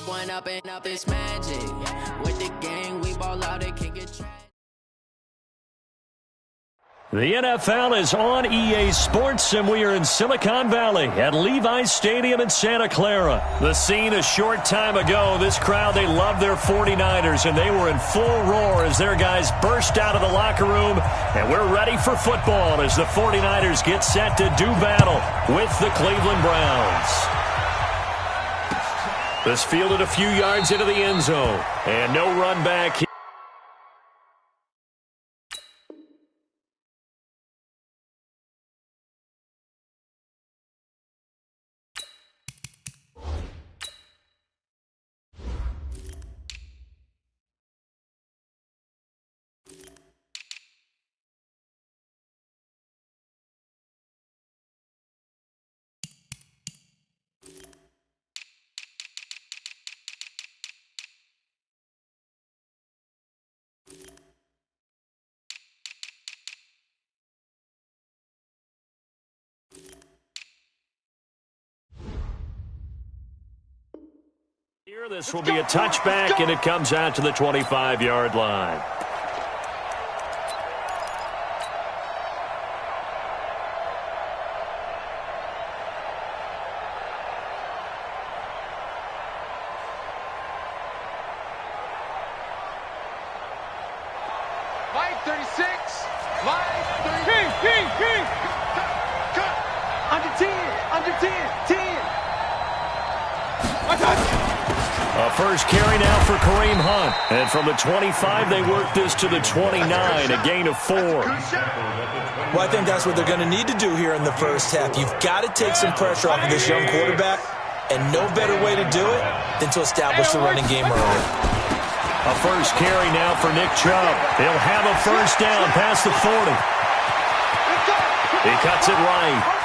one up and up, it's magic. With the gang, we ball out, it can get tragic. The NFL is on EA Sports, and we are in Silicon Valley at Levi's Stadium in Santa Clara. The scene a short time ago, this crowd, they love their 49ers, and they were in full roar as their guys burst out of the locker room, and we're ready for football as the 49ers get set to do battle with the Cleveland Browns. This fielded a few yards into the end zone, and no run back here. Here, this will be a touchback, and it comes out to the 25-yard line. Line 36. Line 36. Cut. Under 10. Under 10. 10. A first carry now for Kareem Hunt. And from the 25, they work this to the 29, a gain of 4. Well, I think that's what they're going to need to do here in the first half. You've got to take some pressure off of this young quarterback, and no better way to do it than to establish the running game early. A first carry now for Nick Chubb. He'll have a first down past the 40. He cuts it right.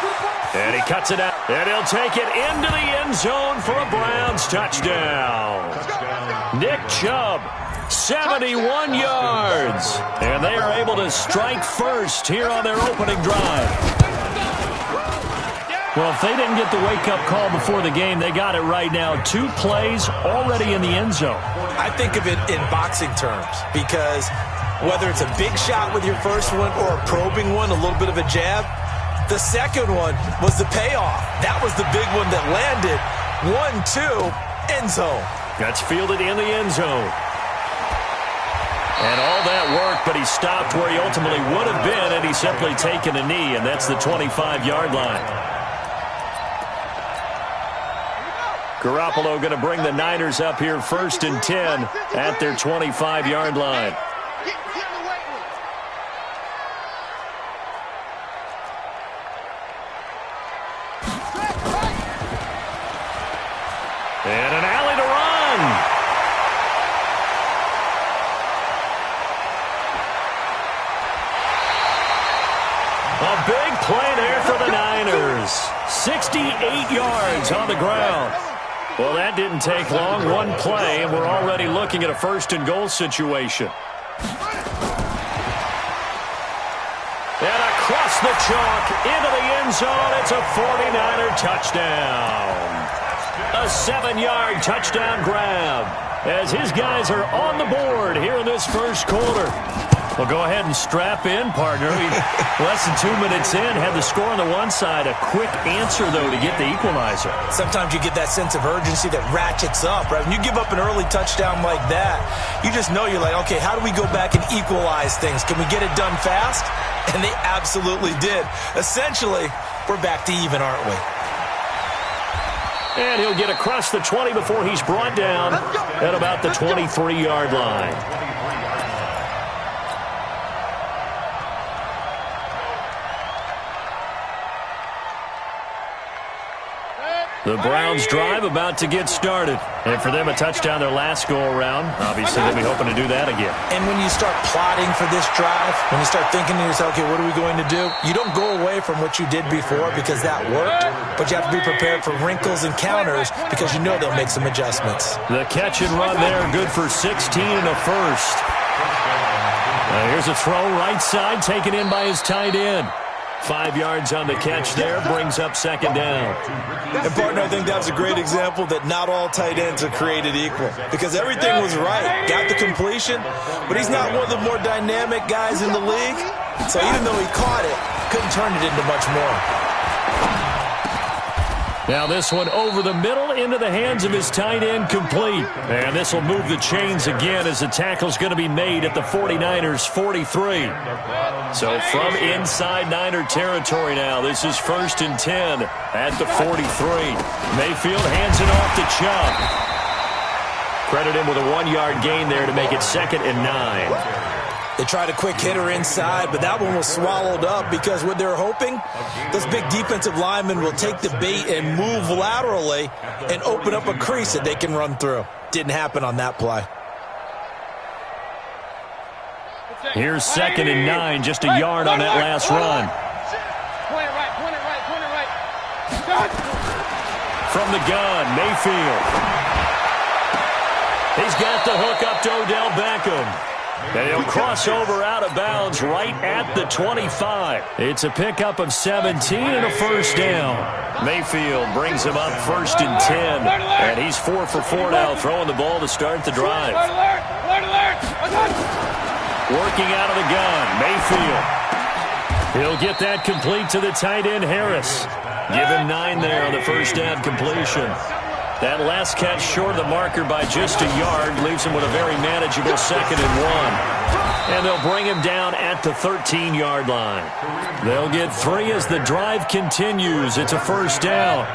And he cuts it out. And he'll take it into the end zone for a Browns touchdown. Nick Chubb, 71 yards. And they are able to strike first here on their opening drive. Well, if they didn't get the wake-up call before the game, they got it right now. 2 plays already in the end zone. I think of it in boxing terms because whether it's a big shot with your first one or a probing one, a little bit of a jab, the second one was the payoff. That was the big one that landed. 1-2, end zone. That's fielded in the end zone. And all that work, but he stopped where he ultimately would have been, and he's simply taken a knee, and that's the 25-yard line. Garoppolo going to bring the Niners up here 1st and 10 at their 25-yard line. And an alley to run. A big play there for the Niners. 68 yards on the ground. Well, that didn't take long. One play, and we're already looking at a 1st and goal situation. And across the chalk into the end zone. It's a 49er touchdown. A 7-yard touchdown grab as his guys are on the board here in this first quarter. Well, go ahead and strap in, partner. Less than 2 minutes in, had the score on the one side. A quick answer, though, to get the equalizer. Sometimes you get that sense of urgency that ratchets up, right? When you give up an early touchdown like that, you just know you're like, okay, how do we go back and equalize things? Can we get it done fast? And they absolutely did. Essentially, we're back to even, aren't we? And he'll get across the 20 before he's brought down at about the 23-yard line. The Browns drive about to get started. And for them, a touchdown their last go-around. Obviously, they'll be hoping to do that again. And when you start plotting for this drive, when you start thinking to yourself, okay, what are we going to do? You don't go away from what you did before because that worked, but you have to be prepared for wrinkles and counters because you know they'll make some adjustments. The catch and run there, good for 16 and a first. Here's a throw right side, taken in by his tight end. 5 yards on the catch there, brings up second down. And, partner, I think that's a great example that not all tight ends are created equal because everything was right. Got the completion, but he's not one of the more dynamic guys in the league. So even though he caught it, couldn't turn it into much more. Now this one over the middle into the hands of his tight end, complete. And this will move the chains again as the tackle's going to be made at the 49ers 43. So from inside Niner territory now, this is 1st and 10 at the 43. Mayfield hands it off to Chubb. Credit him with a 1-yard gain there to make it 2nd and 9. They tried a quick hitter inside, but that one was swallowed up because what they're hoping, those big defensive linemen will take the bait and move laterally and open up a crease that they can run through. Didn't happen on that play. Here's 2nd and 9, just a yard on that last run. Point it right. From the gun, Mayfield. He's got the hook up to Odell Beckham. And he'll cross over out of bounds right at the 25. It's a pickup of 17 and a first down. Mayfield brings him up 1st and 10. And he's 4 for 4 now, throwing the ball to start the drive. Working out of the gun, Mayfield. He'll get that complete to the tight end, Harris. Give him 9 there on the first down completion. That last catch short of the marker by just a yard leaves him with a very manageable 2nd and 1. And they'll bring him down at the 13-yard line. They'll get 3 as the drive continues. It's a first down.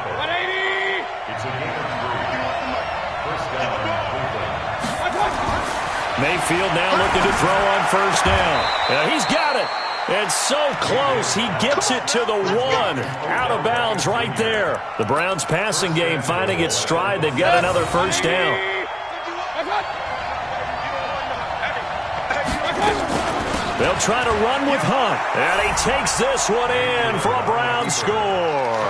Mayfield now looking to throw on first down. He's got it. It's so close. He gets it to the 1. Out of bounds right there. The Browns passing game finding its stride. They've got another first down. They'll try to run with Hunt. And he takes this one in for a Browns score.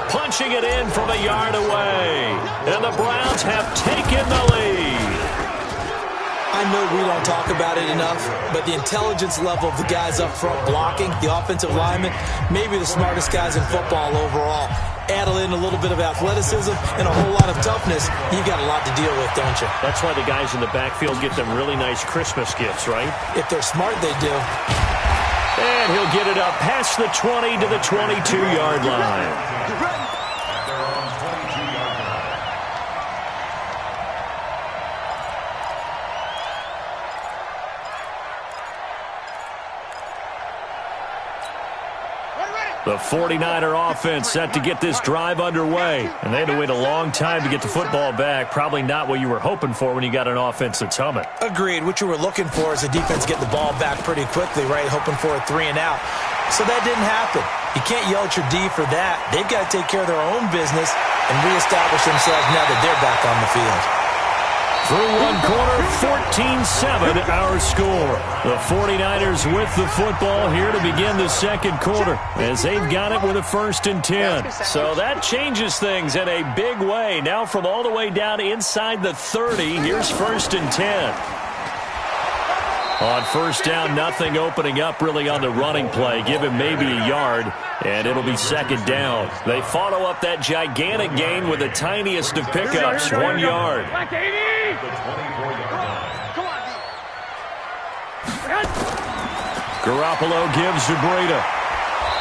Punching it in from a yard away. And the Browns have taken the lead. I know we don't talk about it enough, but the intelligence level of the guys up front blocking, the offensive linemen, maybe the smartest guys in football overall. Add in a little bit of athleticism and a whole lot of toughness, you've got a lot to deal with, don't you? That's why the guys in the backfield get them really nice Christmas gifts, right? If they're smart, they do. And he'll get it up past the 20 to the 22-yard line. The 49er offense set to get this drive underway. And they had to wait a long time to get the football back. Probably not what you were hoping for when you got an offense that's humming. Agreed. What you were looking for is the defense get the ball back pretty quickly, right? Hoping for a 3 and out. So that didn't happen. You can't yell at your D for that. They've got to take care of their own business and reestablish themselves now that they're back on the field. Through one quarter, 14-7 our score. The 49ers with the football here to begin the second quarter as they've got it with a 1st and 10. So that changes things in a big way. Now from all the way down inside the 30, here's 1st and 10. On first down, nothing opening up really on the running play. Give him maybe a yard, and it'll be 2nd down. They follow up that gigantic gain with the tiniest of pickups, 1 yard. Garoppolo gives to Breida.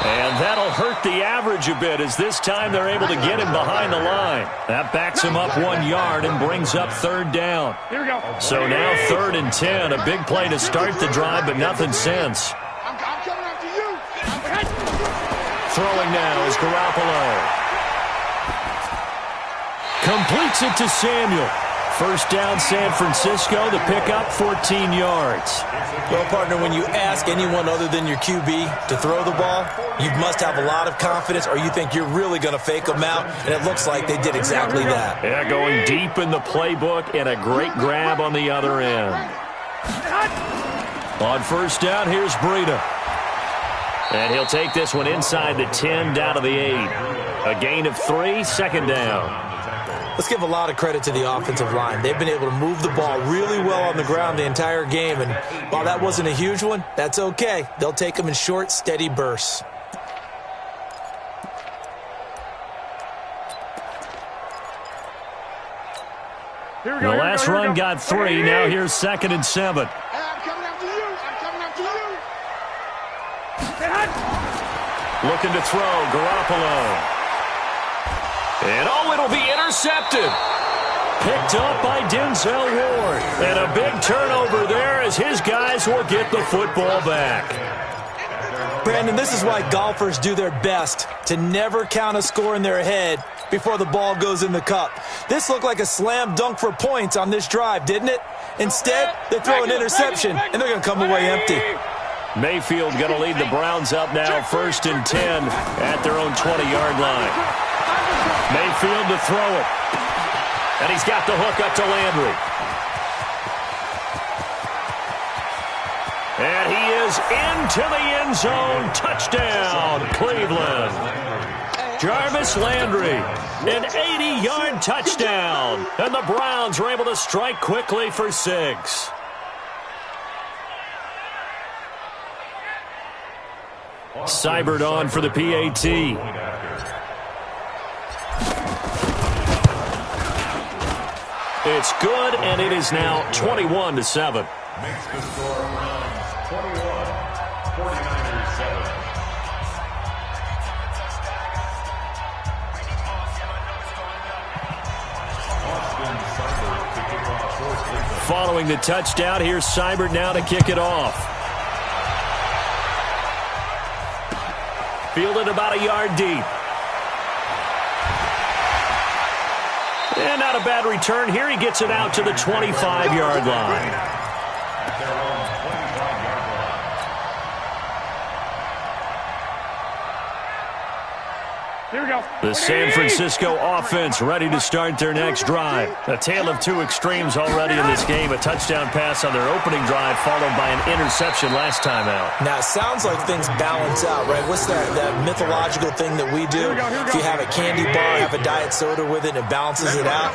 And that'll hurt the average a bit as this time they're able to get him behind the line. That backs him up 1 yard and brings up 3rd down. Here we go. So now 3rd and 10. A big play to start the drive, but nothing since. I'm coming after you. Throwing now is Garoppolo. Completes it to Samuel. First down, San Francisco. The pickup, 14 yards. Well, partner, when you ask anyone other than your QB to throw the ball, you must have a lot of confidence or you think you're really going to fake them out, and it looks like they did exactly that. Yeah, going deep in the playbook and a great grab on the other end. On first down, here's Breida. And he'll take this one inside the 10, down to the 8. A gain of 3, 2nd down. Let's give a lot of credit to the offensive line. They've been able to move the ball really well on the ground the entire game, and while that wasn't a huge one, that's okay. They'll take them in short, steady bursts. The last run got 3. Now here's 2nd and 7. I'm coming after you. I'm coming after you. Looking to throw, Garoppolo. And it'll be intercepted. Picked up by Denzel Ward. And a big turnover there as his guys will get the football back. Brandon, this is why golfers do their best to never count a score in their head before the ball goes in the cup. This looked like a slam dunk for points on this drive, didn't it? Instead, they throw an interception, and they're going to come away empty. Mayfield going to lead the Browns up now, 1st and 10 at their own 20-yard line. Mayfield to throw it. And he's got the hook up to Landry. And he is into the end zone. Touchdown, Cleveland. Jarvis Landry, an 80-yard touchdown. And the Browns are able to strike quickly for 6. Seibert on for the PAT. It's good, and it is now 21-7. Makes the score Browns 21, 49ers 7. Following the touchdown, here's Seibert now to kick it off. Fielded about a yard deep. And not a bad return here. He gets it out to the 25-yard line. Here we go. The San Francisco offense ready to start their next drive. A tale of two extremes already in this game. A touchdown pass on their opening drive followed by an interception last time out. Now, it sounds like things balance out, right? What's that mythological thing that we do? If you have a candy bar, have a diet soda with it, and it balances it out.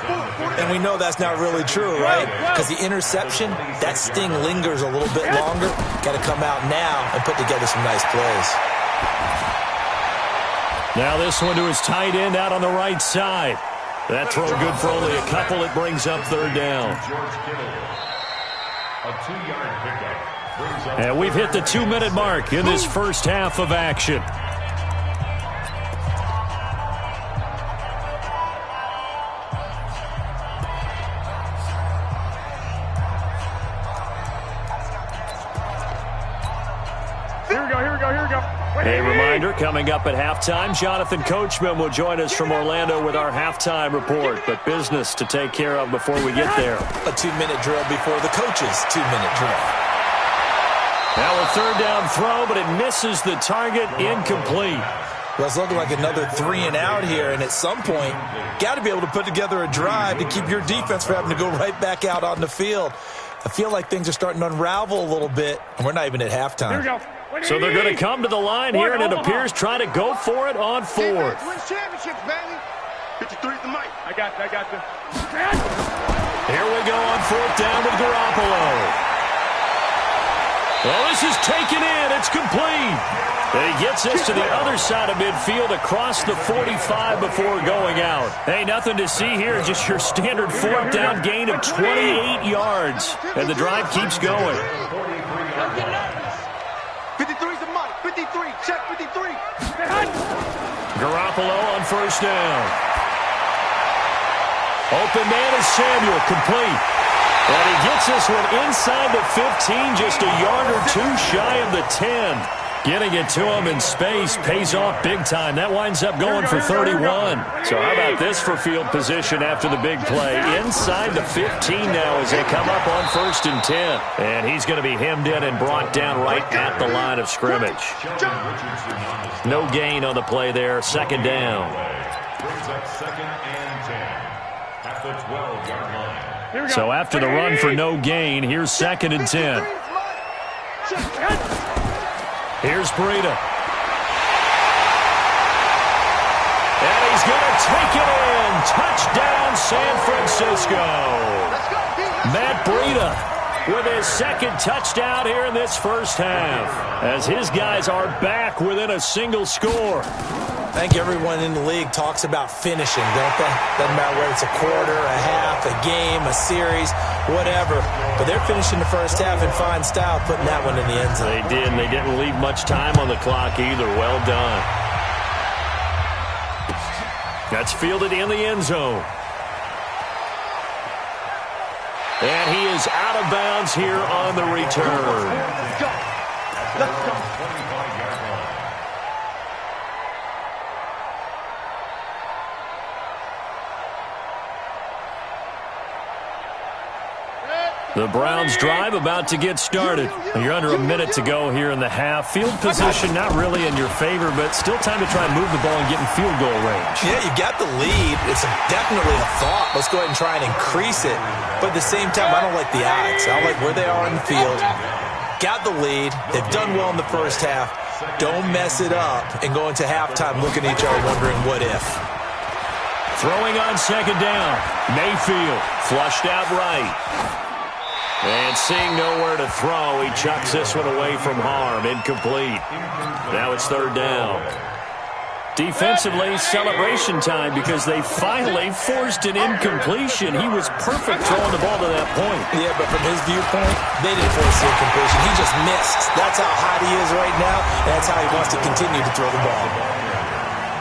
And we know that's not really true, right? Because the interception, that sting lingers a little bit longer. Got to come out now and put together some nice plays. Now this one to his tight end out on the right side. That throw good for only a couple. It brings up 3rd down. And we've hit the 2-minute mark in this first half of action. A reminder, coming up at halftime, Jonathan Coachman will join us from Orlando with our halftime report. But business to take care of before we get there. A 2-minute drill before the coach's 2-minute drill. Now a 3rd down throw, but it misses the target, incomplete. Well, it's looking like another 3 and out here, and at some point, got to be able to put together a drive to keep your defense from having to go right back out on the field. I feel like things are starting to unravel a little bit, and we're not even at halftime. Here we go. So they're going to come to the line here, and it appears trying to go for it on 4th. Win championships, baby. 53's the mic. I got you. Here we go on 4th down with Garoppolo. Well, this is taken in. It's complete. And he gets us to the other side of midfield across the 45 before going out. Hey, nothing to see here. Just your standard 4th down gain of 28 yards. And the drive keeps going. 53's the mic. 53. Check 53. Garoppolo on 1st down. Open man is Samuel, complete. And he gets this one inside the 15, just a yard or 2 shy of the 10. Getting it to him in space pays off big time. That winds up going for 31. So how about this for field position after the big play? Inside the 15 now as they come up on 1st and 10. And he's going to be hemmed in and brought down right at the line of scrimmage. No gain on the play there. 2nd down. Brings up 2nd and 10 at the 12-yard line. So after the run for no gain, here's 2nd and 10. Here's Breida. And he's going to take it in. Touchdown, San Francisco. Matt Breida with his second touchdown here in this first half, as his guys are back within a single score. I think everyone in the league talks about finishing, don't they? Doesn't matter whether it's a quarter, a half, a game, a series, whatever. But they're finishing the first half in fine style, putting that one in the end zone. They did, and they didn't leave much time on the clock either. Well done. That's fielded in the end zone. And he is out of bounds here on the return. Let's go. The Browns drive about to get started. You're under a minute to go here in the half. Field position not really in your favor, but still time to try and move the ball and get in field goal range. Yeah, you got the lead. It's definitely a thought. Let's go ahead and try and increase it. But at the same time, I don't like the odds. I don't like where they are in the field. Got the lead. They've done well in the first half. Don't mess it up and go into halftime looking at each other wondering what if. Throwing on second down. Mayfield flushed out right. And seeing nowhere to throw, he chucks this one away from harm. Incomplete. Now it's third down. Defensively, celebration time because they finally forced an incompletion. He was perfect throwing the ball to that point. Yeah, but from his viewpoint, they didn't force the incompletion. He just missed. That's how hot he is right now, and that's how he wants to continue to throw the ball.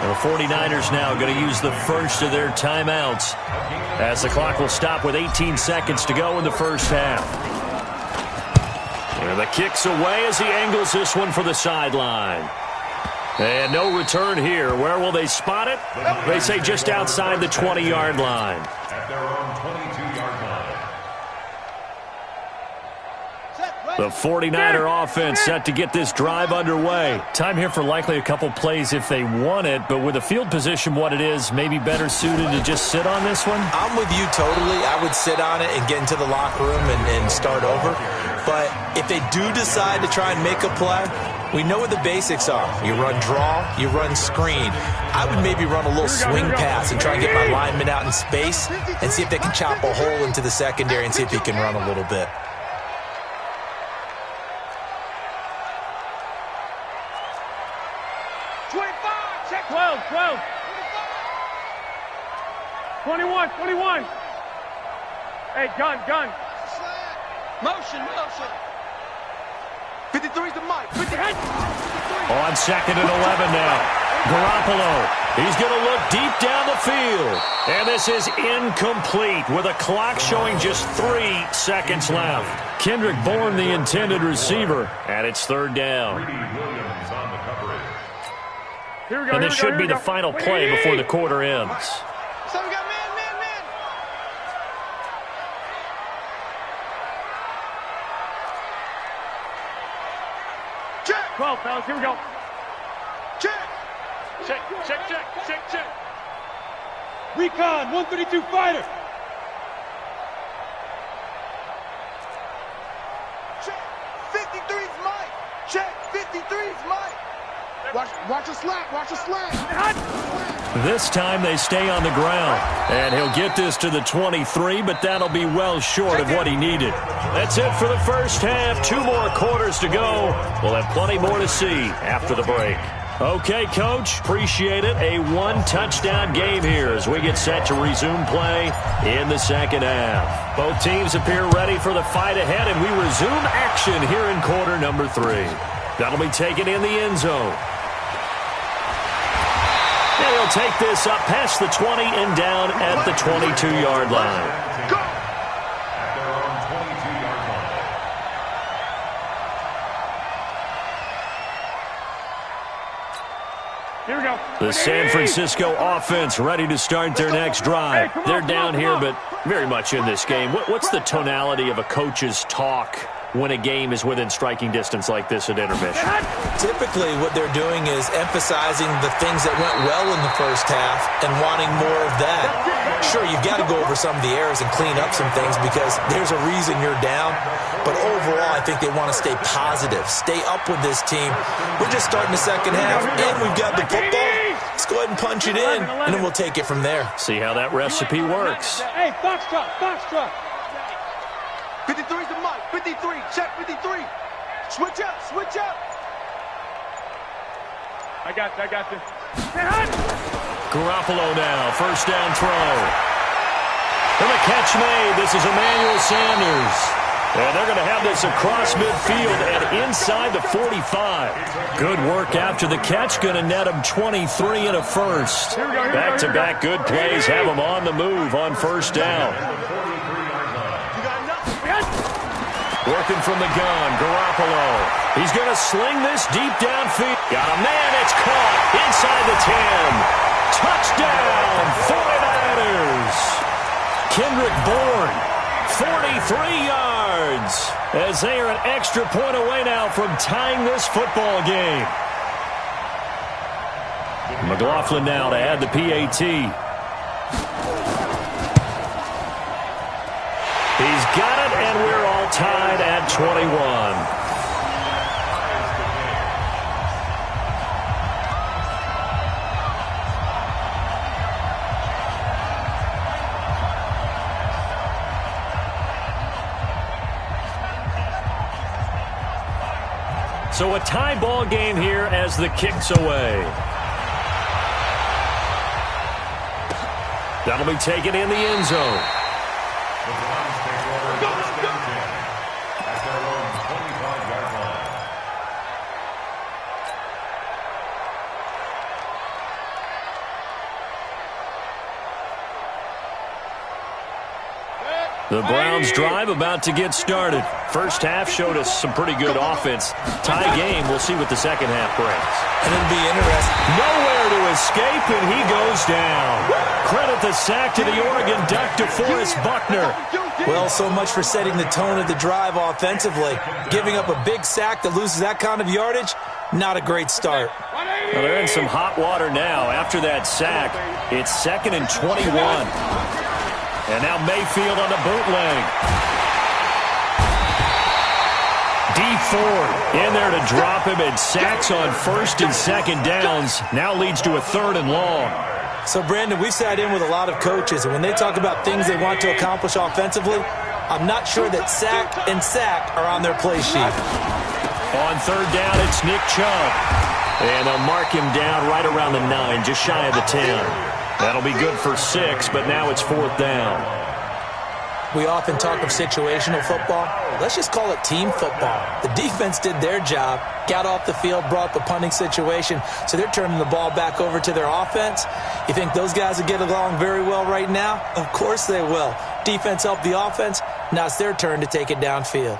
The 49ers now going to use the first of their timeouts as the clock will stop with 18 seconds to go in the first half. And the kick's away as he angles this one for the sideline. And no return here. Where will they spot it? They say just outside the 20-yard line. At their own 22-yard line. The 49er offense set to get this drive underway. Time here for likely a couple plays if they want it, but with the field position what it is, maybe better suited to just sit on this one? I'm with you totally. I would sit on it and get into the locker room and start over. But if they do decide to try and make a play, we know what the basics are. You run draw, you run screen. I would maybe run a little swing pass and try and get my lineman out in space and see if they can chop a hole into the secondary and see if he can run a little bit. Check 12. 21. Hey, gun. Motion. 53's the mic. 53. On second and 11 now. Garoppolo, he's going to look deep down the field. And this is incomplete with a clock showing just 3 seconds left. Kendrick Bourne, the intended receiver, and it's third down. And this should be the final play before the quarter ends. So we got man. 12, fellas, here we go. Check. Recon, 132 fighter. Check. 53's Mike. Check. 53's Mike. Watch a slack. This time they stay on the ground. And he'll get this to the 23, but that'll be well short of what he needed. That's it for the first half. 2 more quarters to go. We'll have plenty more to see after the break. Okay, Coach, appreciate it. A 1-touchdown game here as we get set to resume play in the second half. Both teams appear ready for the fight ahead, and we resume action here in quarter number 3. That'll be taken in the end zone. And he'll take this up past the 20 and down at the 22-yard line. At their own 22-yard line. Here we go. The San Francisco offense ready to start their next drive. They're down here, but very much in this game. What's the tonality of a coach's talk when a game is within striking distance like this at intermission? Typically, what they're doing is emphasizing the things that went well in the first half and wanting more of that. Sure, you've got to go over some of the errors and clean up some things because there's a reason you're down. But overall, I think they want to stay positive, stay up with this team. We're just starting the second half, and we've got the football. Let's go ahead and punch it in, and then we'll take it from there. See how that recipe works. Hey, foxtrot, foxtrot. 53's the mic. 53, check 53. Switch up, switch up. I got this. Garoppolo now, first down throw. And the catch made. This is Emmanuel Sanders. And they're going to have this across midfield and inside the 45. Good work after the catch. Going to net him 23 and a first. Back-to-back good plays have him on the move on first down. Working from the gun, Garoppolo. He's going to sling this deep downfield. Got a man, it's caught inside the 10. Touchdown, 49ers. Kendrick Bourne, 43 yards, as they are an extra point away now from tying this football game. McLaughlin now to add the PAT. He's got it, and we're all tied at 21. So a tie ball game here as the kick's away. That'll be taken in the end zone. The Browns drive about to get started. First half showed us some pretty good offense. Tie game, we'll see what the second half brings. And it'll be interesting. Nowhere to escape, and he goes down. Credit the sack to the Oregon Duck, DeForest Buckner. Well, so much for setting the tone of the drive offensively. Giving up a big sack that loses that kind of yardage, not a great start. Well, they're in some hot water now. After that sack, it's 2nd and 21. And now Mayfield on the bootleg. D Ford in there to drop him, and sacks on 1st and 2nd downs. Now leads to a 3rd and long. So, Brandon, we've sat in with a lot of coaches, and when they talk about things they want to accomplish offensively, I'm not sure that sack and sack are on their play sheet. On 3rd down, it's Nick Chubb. And they'll mark him down right around the 9, just shy of the 10. That'll be good for 6, but now it's 4th down. We often talk of situational football. Let's just call it team football. The defense did their job, got off the field, brought the punting situation, so they're turning the ball back over to their offense. You think those guys will get along very well right now? Of course they will. Defense helped the offense. Now it's their turn to take it downfield.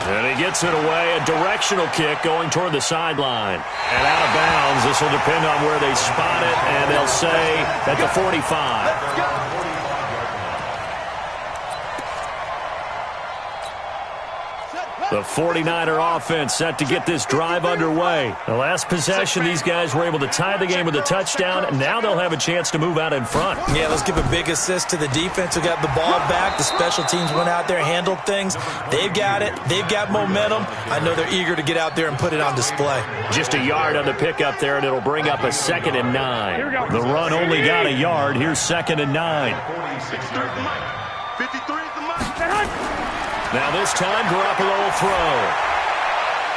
And he gets it away, a directional kick going toward the sideline. And out of bounds, this will depend on where they spot it, and they'll say at the 45. The 49er offense set to get this drive underway. The last possession, these guys were able to tie the game with a touchdown, and now they'll have a chance to move out in front. Yeah, let's give a big assist to the defense who got the ball back. The special teams went out there, handled things. They've got it. They've got momentum. I know they're eager to get out there and put it on display. Just a yard on the pickup there, and it'll bring up a 2nd and 9. The run only got a yard. Here's 2nd and 9. 53 is the mic. Now this time, Garoppolo will throw.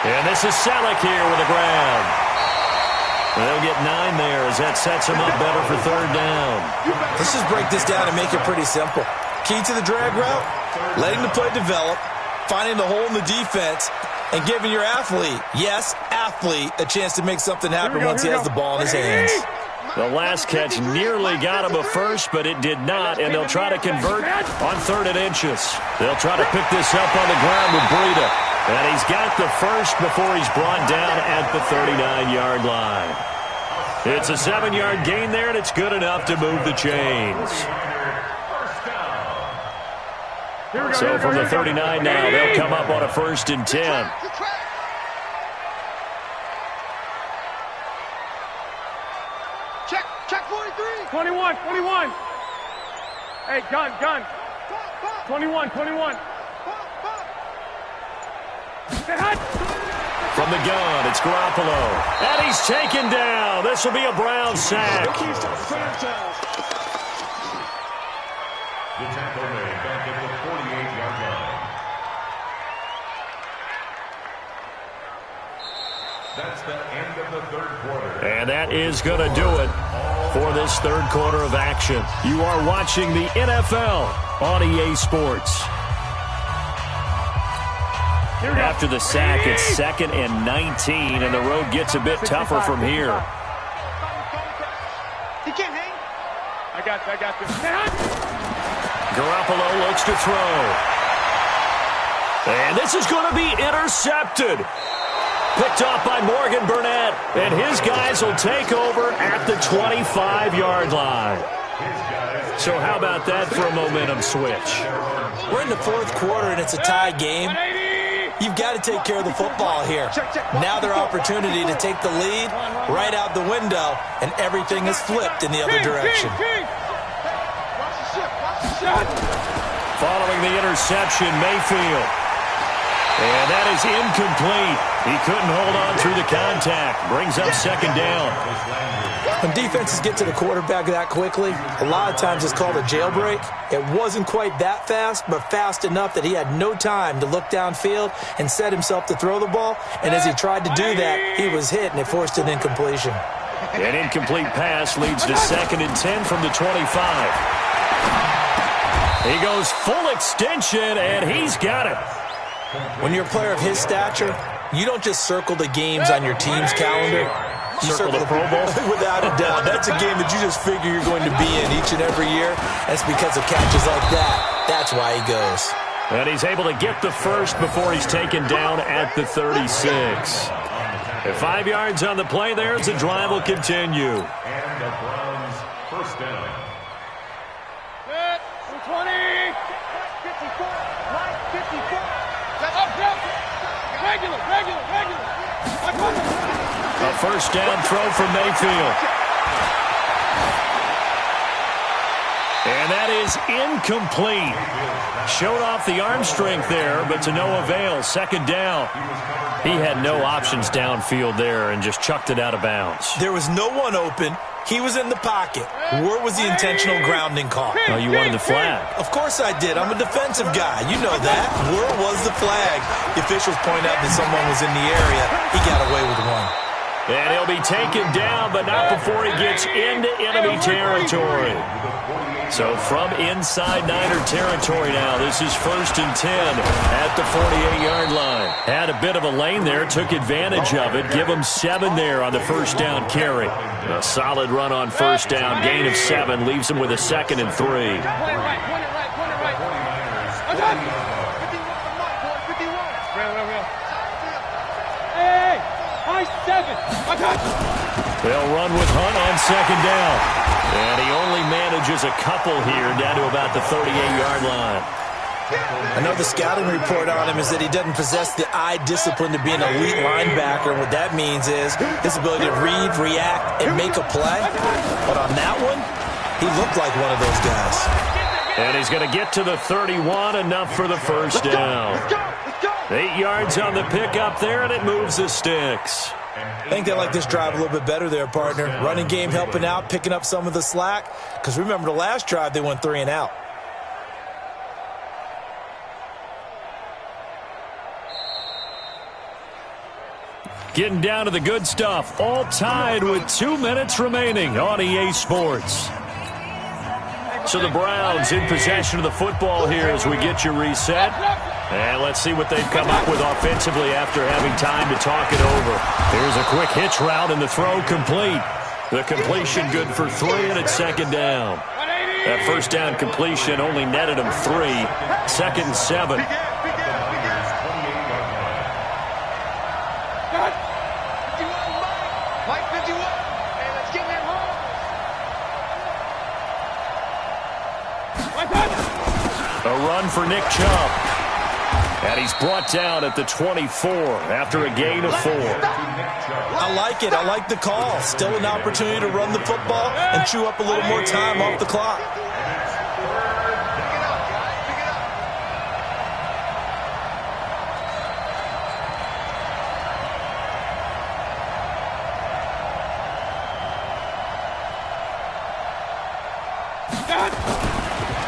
And this is Selleck here with the grab. They'll get 9 there as that sets him up better for 3rd down. Let's just break this down and make it pretty simple. Key to the drag route, letting the play develop, finding the hole in the defense, and giving your athlete, yes, athlete, a chance to make something happen once he has the ball in his hands. The last catch nearly got him a first, but it did not, and they'll try to convert on 3rd and inches. They'll try to pick this up on the ground with Breida. And he's got the first before he's brought down at the 39-yard line. It's a 7-yard gain there, and it's good enough to move the chains. So from the 39 now, they'll come up on a 1st and 10. Check 43. 21. Hey, gun. 21. From the gun, it's Garoppolo. And he's taken down. This will be a Brown sack. The tackle made back at the 48-yard line. That's the end of the third quarter. And that is going to do it for this third quarter of action. You are watching the NFL on EA Sports. After the sack, it's 2nd and 19, and the road gets a bit tougher from here. He can't hang. I got this. Garoppolo looks to throw. And this is going to be intercepted. Picked off by Morgan Burnett, and his guys will take over at the 25-yard line. So how about that for a momentum switch? We're in the fourth quarter, and it's a tie game. You've got to take care of the football here. Now their opportunity to take the lead right out the window, and everything is flipped in the other direction. Following the interception, Mayfield. And that is incomplete. He couldn't hold on through the contact. Brings up 2nd down. When defenses get to the quarterback that quickly, a lot of times it's called a jailbreak. It wasn't quite that fast, but fast enough that he had no time to look downfield and set himself to throw the ball. And as he tried to do that, he was hit, and it forced an incompletion. An incomplete pass leads to 2nd and 10 from the 25. He goes full extension, and he's got it. When you're a player of his stature, you don't just circle the games on your team's calendar. You circle the Pro Bowl? Without a doubt. That's a game that you just figure you're going to be in each and every year. That's because of catches like that. That's why he goes. And he's able to get the first before he's taken down at the 36. At 5 yards on the play there as the drive will continue. And the Browns first down. 20. 54. Right 54. Regular. A first down throw from Mayfield. And that is incomplete. Showed off the arm strength there, but to no avail. 2nd down. He had no options downfield there and just chucked it out of bounds. There was no one open. He was in the pocket. Where was the intentional grounding call? Oh, you wanted the flag. Of course I did. I'm a defensive guy. You know that. Where was the flag? The officials point out that someone was in the area. He got away with one. And he'll be taken down, but not before he gets into enemy territory. So from inside Niner territory now, this is 1st and 10 at the 48-yard line. Had a bit of a lane there, took advantage of it. Give him 7 there on the first down carry. A solid run on first down, gain of 7, leaves him with a 2nd and 3. They'll run with Hunt on 2nd down. And he only manages a couple here down to about the 38-yard line. I know the scouting report on him is that he doesn't possess the eye discipline to be an elite linebacker. And what that means is his ability to read, react, and make a play. But on that one, he looked like one of those guys. And he's going to get to the 31, enough for the first down. 8 yards on the pickup there, and it moves the sticks. I think they like this drive a little bit better there, partner. Running game helping out, picking up some of the slack. Because remember, the last drive, they went 3 and out. Getting down to the good stuff. All tied with 2 minutes remaining on EA Sports. So the Browns in possession of the football here as we get you reset. And let's see what they've come up with offensively after having time to talk it over. Here's a quick hitch route and the throw complete. The completion good for 3, and it's 2nd down. That first down completion only netted him 3. 2nd and 7. A run for Nick Chubb. And he's brought down at the 24 after a gain of 4. I like it. I like the call. Still an opportunity to run the football and chew up a little more time off the clock.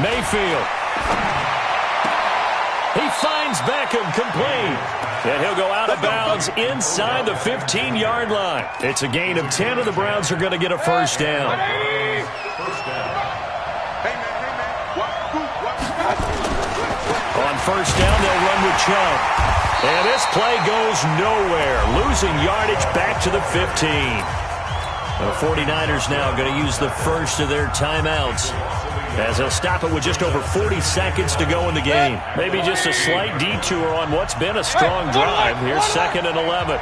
Mayfield. He finds Beckham complete. And he'll go out of bounds inside the 15-yard line. It's a gain of 10, and the Browns are going to get a first down. On first down, they'll run with Chubb. And this play goes nowhere. Losing yardage back to the 15. The 49ers now going to use the first of their timeouts, as they'll stop it with just over 40 seconds to go in the game. Maybe just a slight detour on what's been a strong drive. Here's 2nd and 11.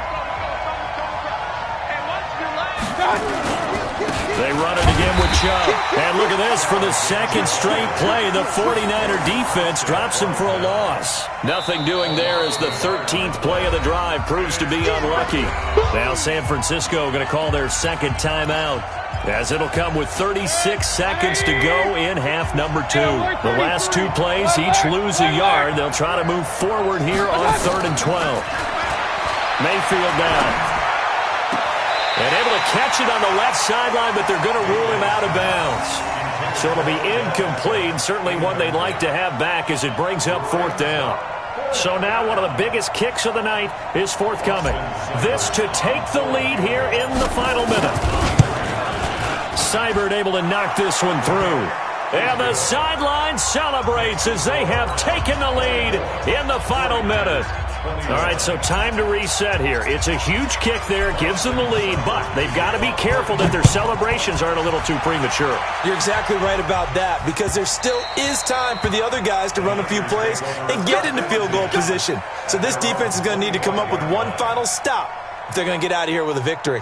They run it again with Chubb. And look at this. For the second straight play, the 49er defense drops him for a loss. Nothing doing there as the 13th play of the drive proves to be unlucky. Now San Francisco going to call their second timeout, as it'll come with 36 seconds to go in half number 2. The last 2 plays each lose a yard. They'll try to move forward here on 3rd and 12. Mayfield down. And able to catch it on the left sideline, but they're going to rule him out of bounds. So it'll be incomplete. Certainly one they'd like to have back as it brings up 4th down. So now one of the biggest kicks of the night is forthcoming. This to take the lead here in the final minute. Seibert able to knock this one through. And the sideline celebrates as they have taken the lead in the final minute. All right, so time to reset here. It's a huge kick there, gives them the lead, but they've got to be careful that their celebrations aren't a little too premature. You're exactly right about that, because there still is time for the other guys to run a few plays and get into field goal position. So this defense is going to need to come up with one final stop if they're going to get out of here with a victory.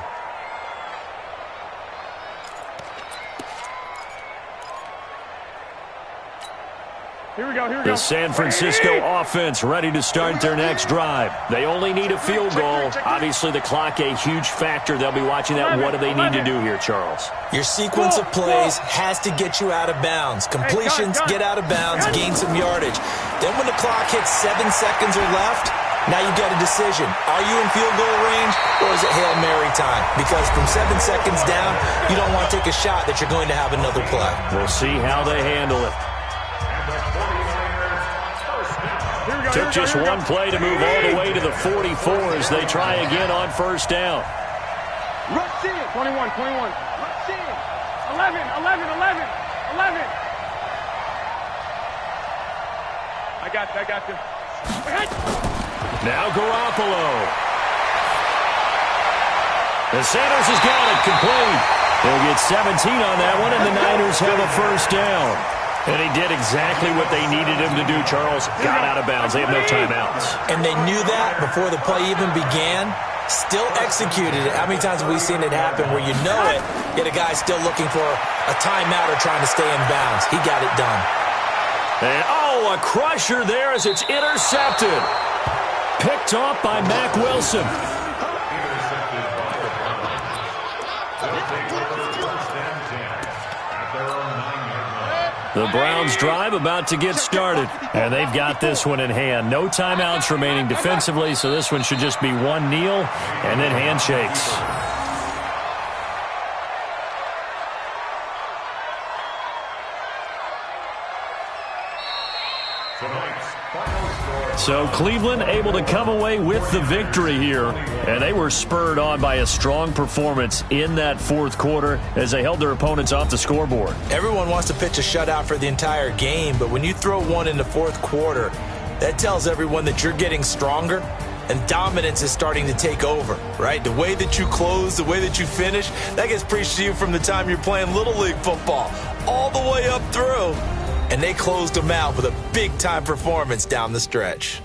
Here we go. The San Francisco offense ready to start their next drive. They only need a field goal. Obviously, the clock a huge factor. They'll be watching that. What do they need to do here, Charles? Your sequence of plays has to get you out of bounds. Completions, get out of bounds, gain some yardage. Then when the clock hits 7 seconds or left, now you've got a decision. Are you in field goal range, or is it Hail Mary time? Because from 7 seconds down, you don't want to take a shot that you're going to have another play. We'll see how they handle it. Took just one play to move all the way to the 44 as they try again on first down. Rush in. 21. Rush in. 11. I got you. Now Garoppolo. The Sanders has got it complete. They'll get 17 on that one, and the Niners have a first down. And he did exactly what they needed him to do, Charles. Got out of bounds. They have no timeouts. And they knew that before the play even began. Still executed it. How many times have we seen it happen where you know it, yet a guy's still looking for a timeout or trying to stay in bounds? He got it done. And, a crusher there as it's intercepted. Picked off by Mack Wilson. The Browns drive about to get started, and they've got this one in hand. No timeouts remaining defensively, so this one should just be one kneel and then handshakes. So Cleveland able to come away with the victory here, and they were spurred on by a strong performance in that fourth quarter as they held their opponents off the scoreboard. Everyone wants to pitch a shutout for the entire game, but when you throw one in the fourth quarter, that tells everyone that you're getting stronger and dominance is starting to take over, right? The way that you close, the way that you finish, that gets preached to you from the time you're playing Little League football all the way up through. And they closed them out with a big-time performance down the stretch.